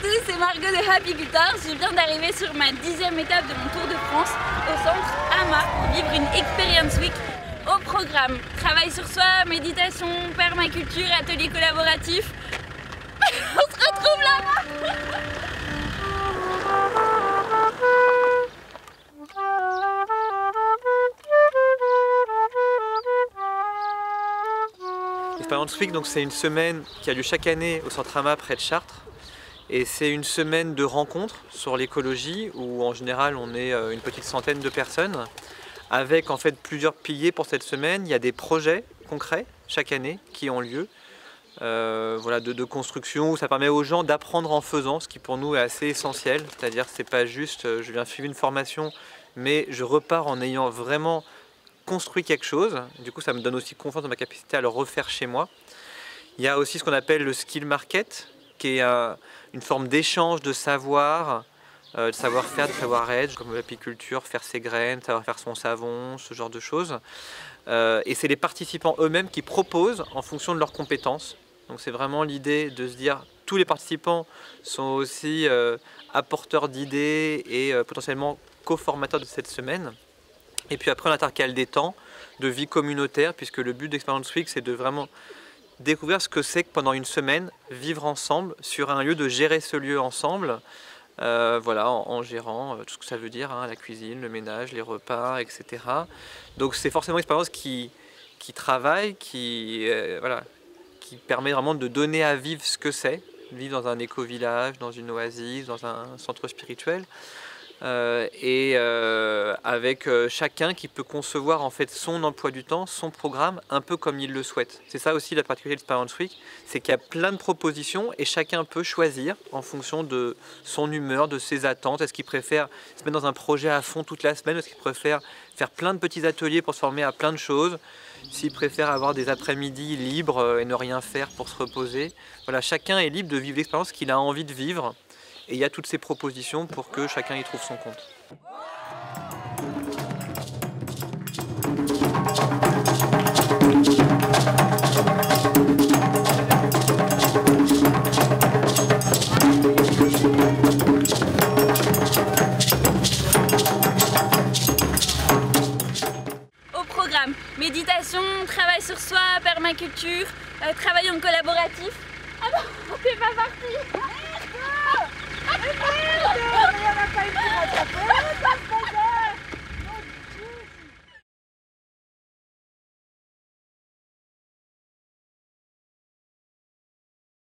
tous, c'est Margot de Happyculteur. Je viens d'arriver sur ma 10e étape de mon Tour de France au centre AMA pour vivre une Experience Week. Au programme, travail sur soi, méditation, permaculture, atelier collaboratif. On se retrouve là-bas. Experience Week, donc c'est une semaine qui a lieu chaque année au centre AMA près de Chartres. Et c'est une semaine de rencontres sur l'écologie où en général on est une petite centaine de personnes avec en fait plusieurs piliers pour cette semaine. Il y a des projets concrets chaque année qui ont lieu voilà, de construction où ça permet aux gens d'apprendre en faisant, ce qui pour nous est assez essentiel. C'est-à-dire que c'est pas juste je viens suivre une formation mais je repars en ayant vraiment construit quelque chose. Du coup ça me donne aussi confiance dans ma capacité à le refaire chez moi. Il y a aussi ce qu'on appelle le skill market qui est une forme d'échange de savoir, de savoir-faire, de savoir-être, comme l'apiculture, faire ses graines, savoir faire son savon, ce genre de choses. Et c'est les participants eux-mêmes qui proposent en fonction de leurs compétences. Donc c'est vraiment l'idée de se dire tous les participants sont aussi apporteurs d'idées et potentiellement co-formateurs de cette semaine. Et puis après on intercale des temps de vie communautaire puisque le but d'Experience Week c'est de vraiment découvrir ce que c'est que pendant une semaine, vivre ensemble sur un lieu, de gérer ce lieu ensemble, voilà, en gérant tout ce que ça veut dire, hein, la cuisine, le ménage, les repas, etc. Donc c'est forcément une expérience qui travaille, voilà, qui permet vraiment de donner à vivre ce que c'est, vivre dans un éco-village, dans une oasis, dans un centre spirituel. Avec chacun qui peut concevoir en fait son emploi du temps, son programme, un peu comme il le souhaite. C'est ça aussi la particularité de Experience Week, c'est qu'il y a plein de propositions et chacun peut choisir en fonction de son humeur, de ses attentes. Est-ce qu'il préfère se mettre dans un projet à fond toute la semaine? Est-ce qu'il préfère faire plein de petits ateliers pour se former à plein de choses? S'il préfère avoir des après-midi libres et ne rien faire pour se reposer. Voilà, chacun est libre de vivre l'expérience qu'il a envie de vivre. Et il y a toutes ces propositions pour que chacun y trouve son compte. Au programme, méditation, travail sur soi, permaculture, travail en collaboratif. Ah non, c'est pas parti.